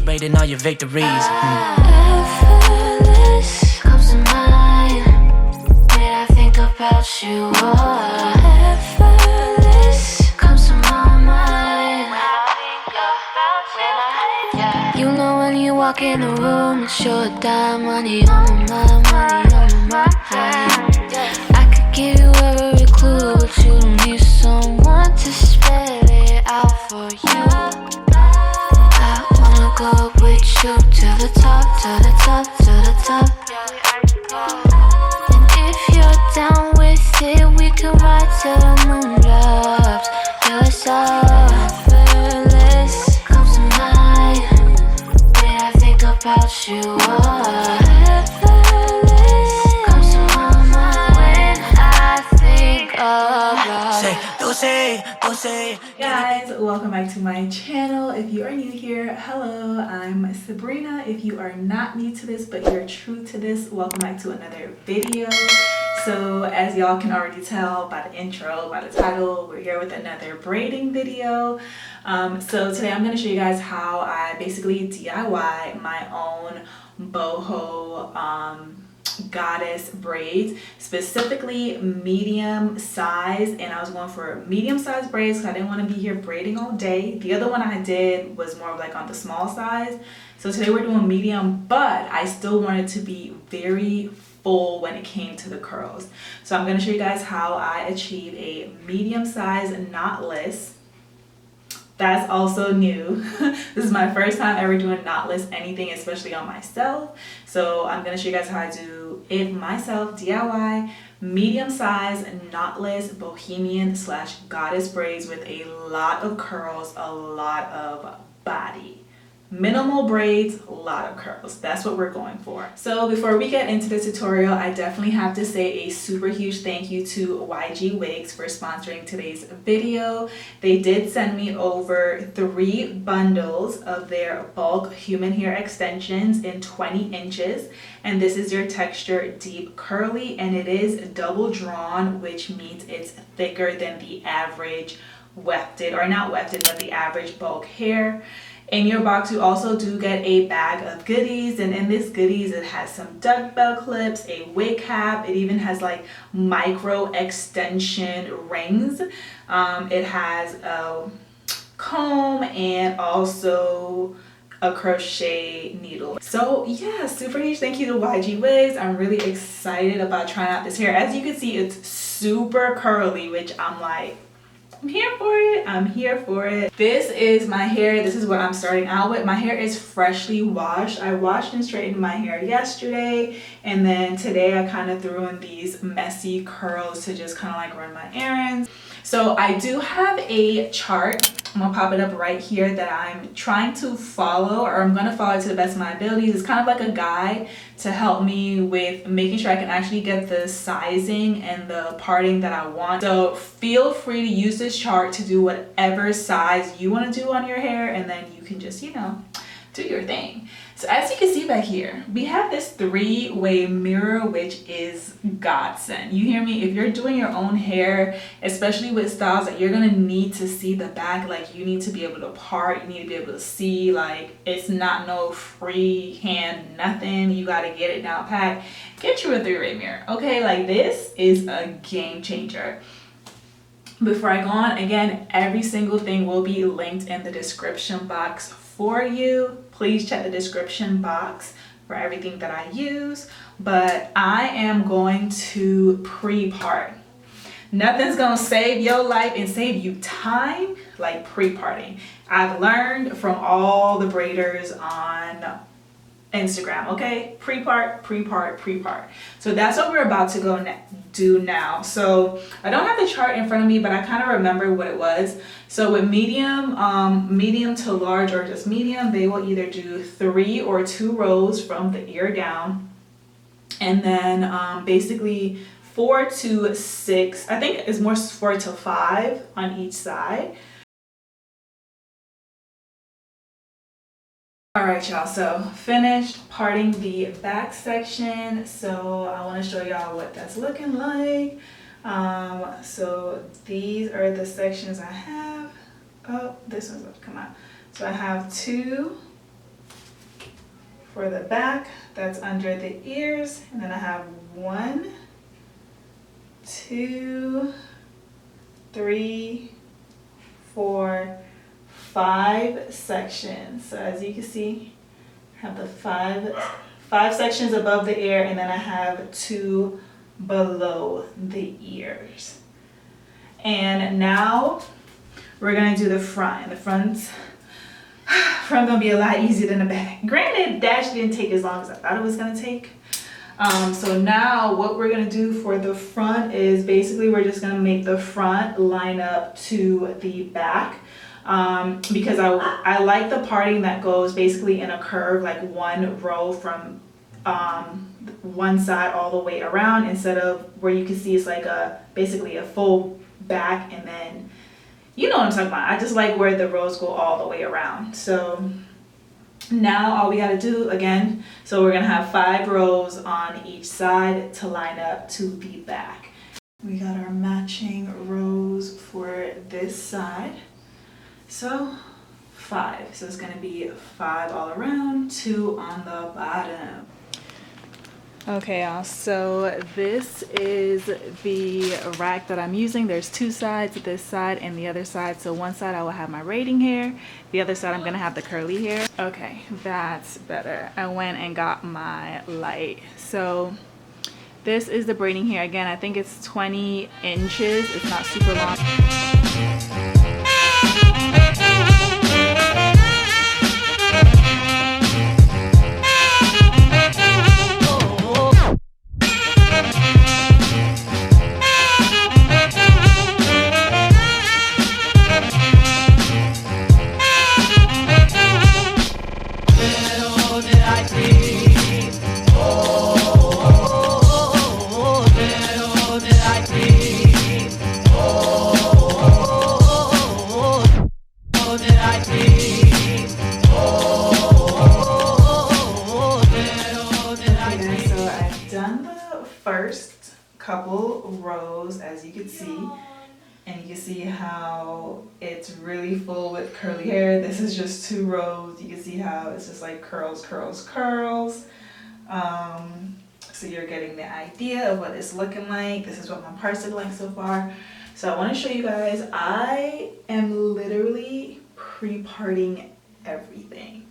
celebrating all your victories. Effortless comes to mind when I think about you. Effortless comes to my mind. You know when you walk in the room, it's your dime, money on my mind, money on my mind. I could give you every clue, but you don't need someone to spell it out for you. I wanna go with you to the top, to the top, to the top. And if you're down with it, we can ride till the moon drops. Yeah, it's all effortless comes to mind when I think about you. Effortless comes to my mind when I think about you. Guys, welcome back to my channel. If you are new here, hello, I'm Sabrina. If you are not new to this but you're true to this, welcome back to another video. So as y'all can already tell by the intro, by the title, we're here with another braiding video. So today I'm going to show you guys how I basically DIY my own boho goddess braids, specifically medium size, and I was going for medium size braids because I didn't want to be here braiding all day. The other one I did was more of like on the small size, so today we're doing medium, but I still wanted to be very full when it came to the curls. So I'm going to show you guys how I achieve a medium size knotless. That's also new. This is my first time ever doing knotless anything, especially on myself. So I'm going to show you guys how I do it myself, DIY, medium size knotless bohemian / goddess braids with a lot of curls, a lot of body. Minimal braids, a lot of curls. That's what we're going for. So before we get into the tutorial, I definitely have to say a super huge thank you to YGWigs for sponsoring today's video. They did send me over 3 bundles of their bulk human hair extensions in 20 inches. And this is your texture deep curly, and it is double drawn, which means it's thicker than the average wefted, or not wefted, but the average bulk hair. In your box, you also do get a bag of goodies, and in this goodies, it has some duck bell clips, a wig cap. It even has like micro extension rings. It has a comb and also a crochet needle. So yeah, super huge thank you to YGWigs. I'm really excited about trying out this hair. As you can see, it's super curly, which I'm like, I'm here for it. I'm here for it. This is my hair. This is what I'm starting out with. My hair is freshly washed. I washed and straightened my hair yesterday, and then today I kind of threw in these messy curls to just kind of like run my errands. So I do have a chart. I'm gonna pop it up right here that I'm trying to follow, or I'm gonna follow to the best of my abilities. It's kind of like a guide to help me with making sure I can actually get the sizing and the parting that I want. So feel free to use this chart to do whatever size you want to do on your hair, and then you can just, you know, do your thing. So as you can see back here, we have this 3-way mirror, which is godsend. You hear me? If you're doing your own hair, especially with styles that you're gonna need to see the back, like you need to be able to part, you need to be able to see, like it's not no free hand nothing, you gotta get it down pat. Get you a 3-way mirror, okay? Like this is a game changer. Before I go on, again, every single thing will be linked in the description box for you. Please check the description box for everything that I use, but I am going to pre-part. Nothing's gonna save your life and save you time like pre-parting. I've learned from all the braiders on Instagram, okay? Pre-part, pre-part, pre-part. So that's what we're about to go do now. So I don't have the chart in front of me, but I kind of remember what it was. So with medium, medium to large, or just medium, they will either do 3 or 2 rows from the ear down, and then basically 4 to 6, I think it's more 4 to 5 on each side. All right, y'all, so finished parting the back section. So I want to show y'all what that's looking like. So these are the sections I have. Oh, this one's about to come out. So I have 2, For the back, that's under the ears, and then I have 1, 2, 3, 4, 5 sections. So as you can see, I have the five sections above the ear, and then I have 2 below the ears. And now we're gonna do the front. And the front gonna be a lot easier than the back. Granted, dash didn't take as long as I thought it was gonna take. So now what we're gonna do for the front is basically we're just gonna make the front line up to the back. Because I like the parting that goes basically in a curve, like 1 row from one side all the way around, instead of where you can see it's like basically a full back, and then you know what I'm talking about. I just like where the rows go all the way around. So now all we got to do again, so we're gonna have 5 rows on each side to line up to the back. We got our matching rows for this side. So 5. So it's gonna be 5 all around, 2 on the bottom. Okay, y'all, so this is the rack that I'm using. There's 2 sides, this side and the other side. So one side I will have my braiding hair, the other side I'm gonna have the curly hair. Okay, that's better. I went and got my light. So this is the braiding hair. Again, I think it's 20 inches. It's not super long. First couple rows, as you can see, and you can see how it's really full with curly hair. This is just 2 rows. You can see how it's just like curls, curls, curls. So you're getting the idea of what it's looking like. This is what my parts look like so far. So I want to show you guys, I am literally pre-parting everything.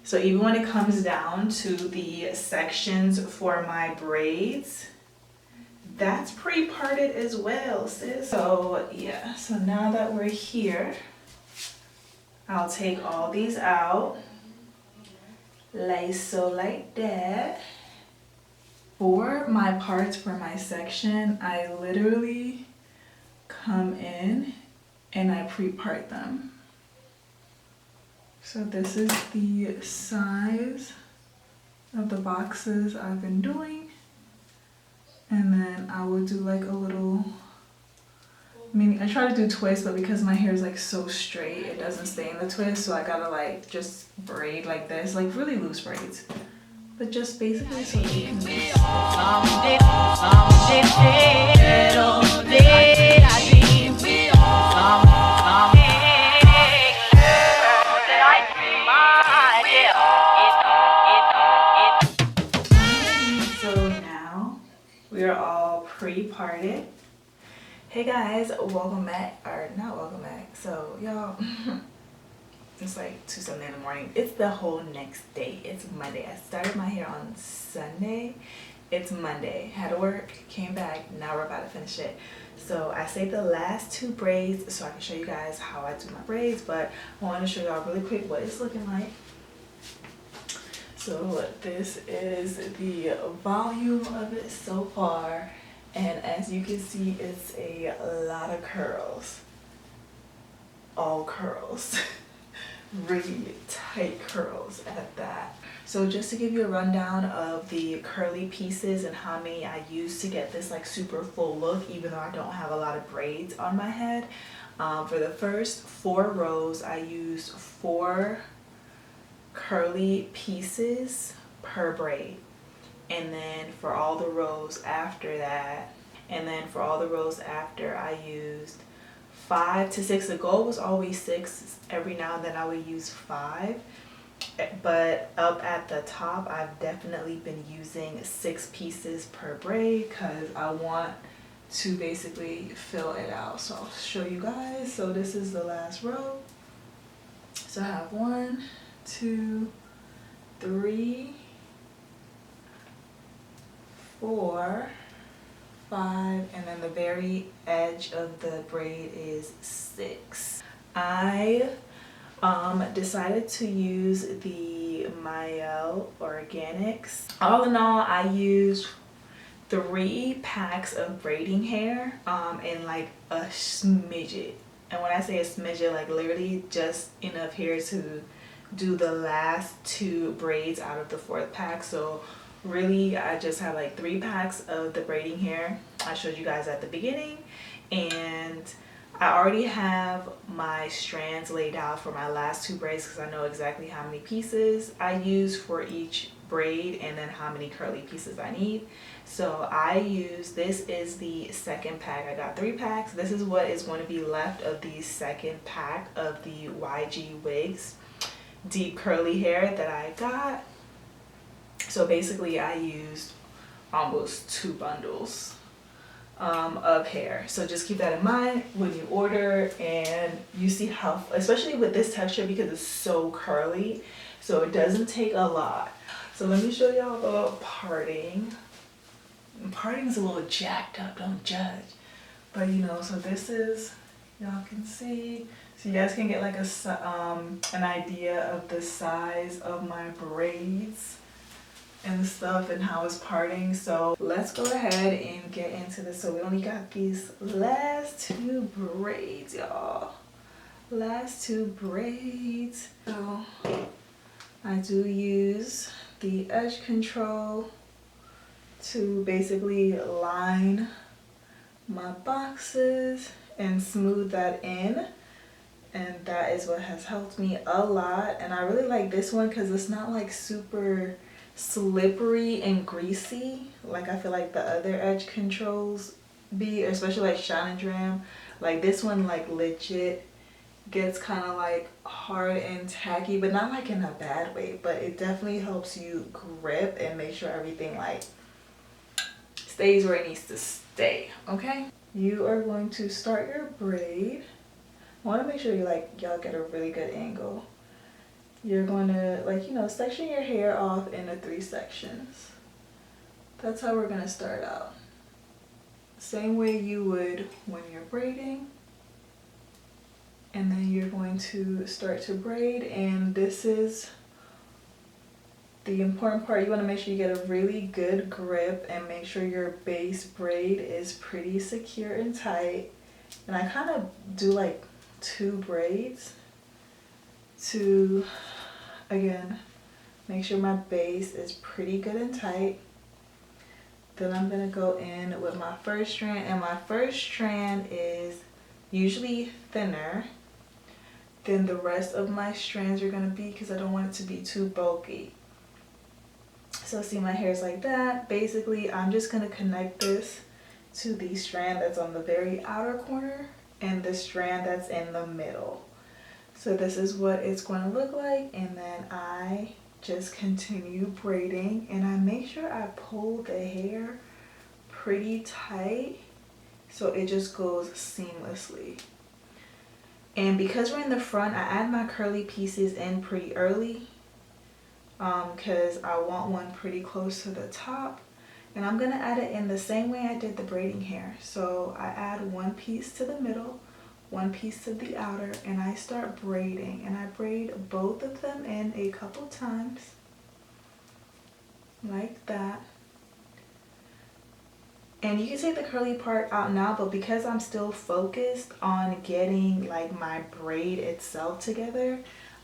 So even when it comes down to the sections for my braids, that's pre-parted as well, sis. So yeah, so now that we're here, I'll take all these out, like so, like that. For my parts for my section, I literally come in and I pre-part them. So this is the size of the boxes I've been doing. And then I will do like a little mini, I try to do twists, but because my hair is like so straight, it doesn't stay in the twist. So I gotta like just braid like this, like really loose braids. But just basically so that you we are all pre-parted. Hey guys, welcome back, or not welcome back. So y'all, it's like 2:something in the morning. It's the whole next day. It's Monday. I started my hair on Sunday. It's Monday. Had to work, came back, now we're about to finish it. So I saved the last 2 braids so I can show you guys how I do my braids, but I want to show y'all really quick what it's looking like. So this is the volume of it so far, and as you can see, it's a lot of curls. All curls. Really tight curls at that. So just to give you a rundown of the curly pieces and how many I use to get this like super full look, even though I don't have a lot of braids on my head. For the first 4 rows, I used 4 curly pieces per braid, and then for all the rows after that, I used 5 to 6. The goal was always 6. Every now and then I would use 5, But up at the top, I've definitely been using 6 pieces per braid because I want to basically fill it out. So I'll show you guys. So this is the last row. So I have 1, 2, 3, 4, 5, and then the very edge of the braid is 6. I decided to use the Mael Organics. All in all, I used 3 packs of braiding hair and like a smidget. And when I say a smidget, like literally just enough hair to do the last 2 braids out of the 4th pack. So really I just have like 3 packs of the braiding hair I showed you guys at the beginning, and I already have my strands laid out for my last 2 braids because I know exactly how many pieces I use for each braid and then how many curly pieces I need. So I use, this is the 2nd pack. I got 3 packs. This is what is going to be left of the 2nd pack of the YGWigs deep curly hair that I got. So basically I used almost 2 bundles of hair. So just keep that in mind when you order, and you see how, especially with this texture, because it's so curly, so it doesn't take a lot. So let me show y'all the parting. Parting is a little jacked up, don't judge, but you know, so this is, y'all can see, so you guys can get like an idea of the size of my braids and stuff and how it's parting. So let's go ahead and get into this. So we only got these last 2 braids, y'all. Last 2 braids. So I do use the edge control to basically line my boxes and smooth that in, and that is what has helped me a lot. And I really like this one because it's not like super slippery and greasy like I feel like the other edge controls be, especially like Shine and Dram. Like this one like legit gets kind of like hard and tacky, but not like in a bad way, but it definitely helps you grip and make sure everything like stays where it needs to stay. Okay, you are going to start your braid. I want to make sure you y'all get a really good angle. You're going to, like, you know, section your hair off into 3 sections. That's how we're going to start out. Same way you would when you're braiding. And then you're going to start to braid, and this is the important part. You want to make sure you get a really good grip and make sure your base braid is pretty secure and tight. And I kind of do like 2 braids to, again, make sure my base is pretty good and tight. Then I'm going to go in with my first strand, and my first strand is usually thinner than the rest of my strands are going to be because I don't want it to be too bulky. So see, my hair's like that. Basically, I'm just going to connect this to the strand that's on the very outer corner and the strand that's in the middle. So this is what it's going to look like, and then I just continue braiding, and I make sure I pull the hair pretty tight so it just goes seamlessly. And because we're in the front, I add my curly pieces in pretty early because I want one pretty close to the top, and I'm going to add it in the same way I did the braiding hair. So I add 1 piece to the middle, 1 piece to the outer, and I start braiding, and I braid both of them in a couple times like that. And you can take the curly part out now, but because I'm still focused on getting like my braid itself together,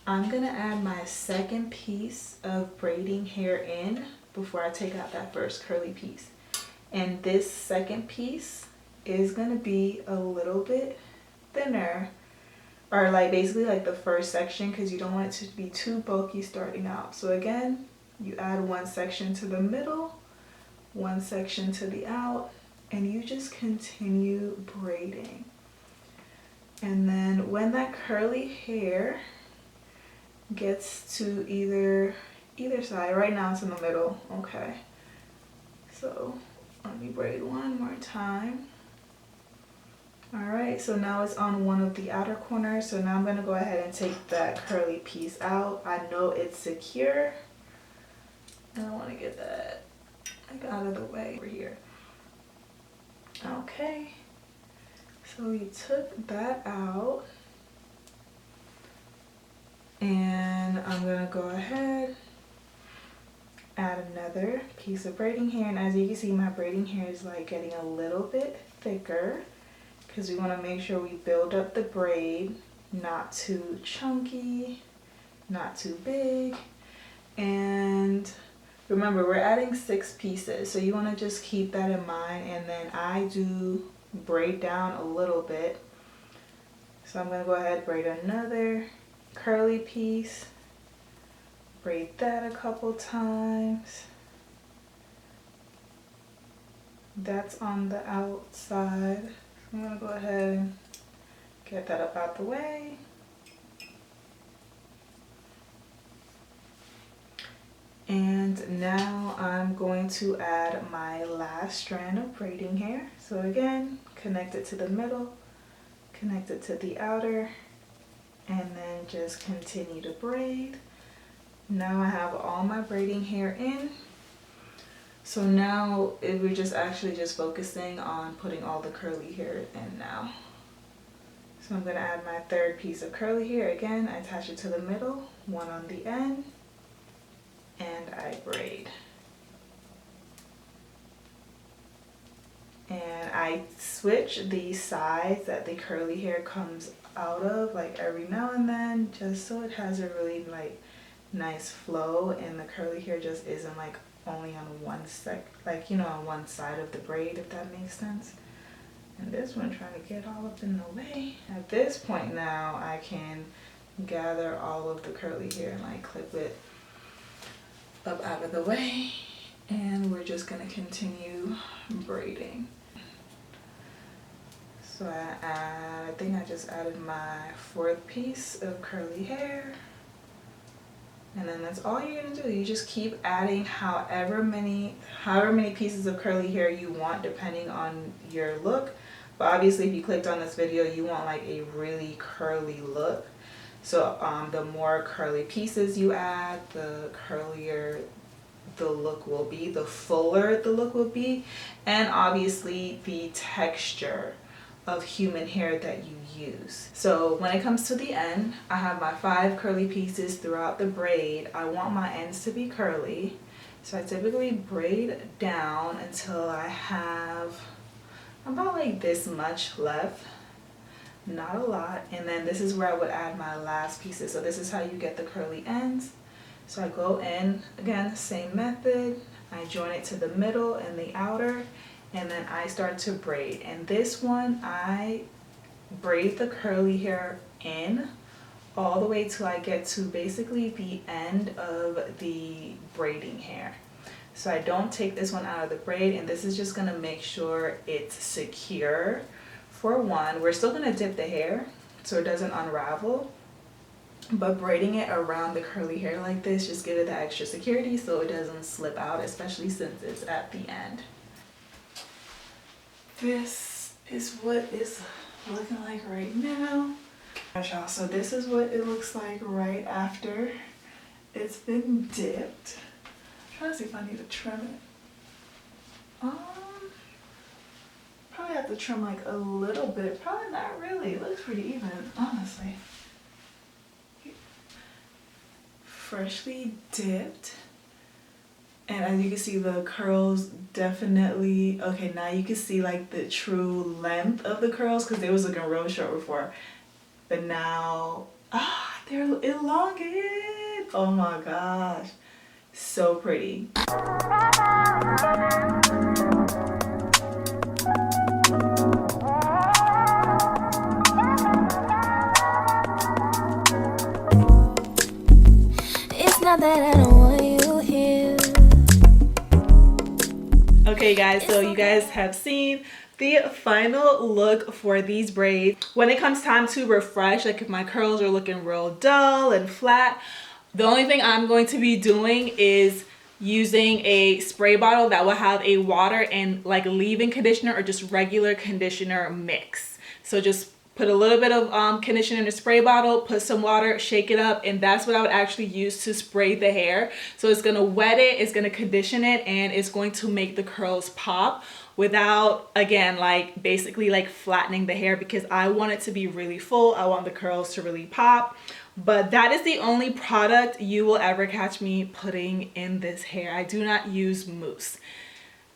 I'm gonna add my 2nd piece of braiding hair in before I take out that first curly piece. And this 2nd piece is gonna be a little bit thinner, or like basically like the first section, because you don't want it to be too bulky starting out. So again, you add 1 section to the middle, 1 section to the out, and you just continue braiding. And then when that curly hair gets to either side. Right now it's in the middle. Okay, so let me braid one more time. All right, so now it's on one of the outer corners. So now I'm gonna go ahead and take that curly piece out. I know it's secure, and I want to get that like out of the way over here. Okay, so we took that out, and I'm gonna go ahead, add another piece of braiding hair. And as you can see, my braiding hair is like getting a little bit thicker, because we want to make sure we build up the braid, not too chunky, not too big. And remember, we're adding 6 pieces, so you want to just keep that in mind. And then I do braid down a little bit, so I'm going to go ahead, braid another curly piece, braid that a couple times. That's on the outside. I'm gonna go ahead and get that up out the way. And now I'm going to add my last strand of braiding hair. So again, connect it to the middle, connect it to the outer, and then just continue to braid. Now I have all my braiding hair in. So now we're just actually just focusing on putting all the curly hair in now. So I'm going to add my 3rd piece of curly hair. Again, I attach it to the middle, one on the end, and I braid. And I switch the sides that the curly hair comes out of, like every now and then, just so it has a really like nice flow, and the curly hair just isn't like only on one on one side of the braid, if that makes sense. And this one trying to get all up in the way. At this point now, I can gather all of the curly hair and like clip it up out of the way, and we're just gonna continue braiding. So I think I just added my 4th piece of curly hair. And then that's all you're gonna do. You just keep adding however many pieces of curly hair you want, depending on your look. But obviously, if you clicked on this video, you want like a really curly look. So the more curly pieces you add, the curlier the look will be, the fuller the look will be, and obviously the texture of human hair that you use. So when it comes to the end, I have my 5 curly pieces throughout the braid. I want my ends to be curly, so I typically braid down until I have about like this much left, not a lot. And then this is where I would add my last pieces. So this is how you get the curly ends. So I go in, again, same method, I join it to the middle and the outer, and then I start to braid. And this one, I braid the curly hair in all the way till I get to basically the end of the braiding hair. So I don't take this one out of the braid, and this is just gonna make sure it's secure. For one, we're still gonna dip the hair so it doesn't unravel, but braiding it around the curly hair like this just give it that extra security so it doesn't slip out, especially since it's at the end. This is what it's looking like right now. Y'all, so this is what it looks like right after it's been dipped. I'm trying to see if I need to trim it. Probably have to trim like a little bit. Probably not really. It looks pretty even, honestly. Freshly dipped. And as you can see, the curls definitely, okay, now you can see like the true length of the curls, because they was looking real short before. But now, they're elongated. Oh my gosh. So pretty. It's not that I don't want you here. Okay guys, so you guys have seen the final look for these braids. When it comes time to refresh, like if my curls are looking real dull and flat, the only thing I'm going to be doing is using a spray bottle that will have a water and like leave-in conditioner or just regular conditioner mix. So just put a little bit of conditioner in a spray bottle, put some water, shake it up, and that's what I would actually use to spray the hair. So it's gonna wet it, it's gonna condition it, and it's going to make the curls pop without, again, like basically like flattening the hair, because I want it to be really full. I want the curls to really pop. But that is the only product you will ever catch me putting in this hair. I do not use mousse.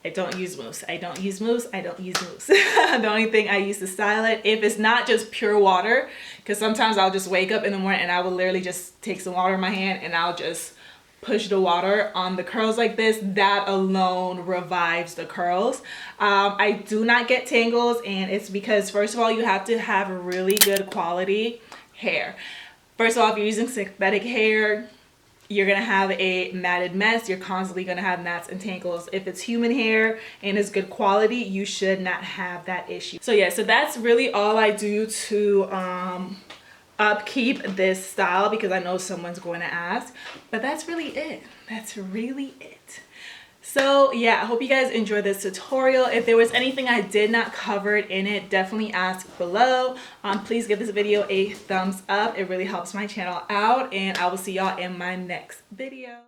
I don't use mousse. I don't use mousse. I don't use mousse. The only thing I use to style it, if it's not just pure water, because sometimes I'll just wake up in the morning and I will literally just take some water in my hand and I'll just push the water on the curls like this. That alone revives the curls. I do not get tangles, and it's because, first of all, you have to have really good quality hair. First of all, if you're using synthetic hair, you're gonna have a matted mess. You're constantly gonna have knots and tangles. If it's human hair and it's good quality, you should not have that issue. So yeah, so that's really all I do to upkeep this style, because I know someone's going to ask, but that's really it. That's really it. So yeah, I hope you guys enjoyed this tutorial. If there was anything I did not cover in it, definitely ask below. Please give this video a thumbs up. It really helps my channel out, and I will see y'all in my next video.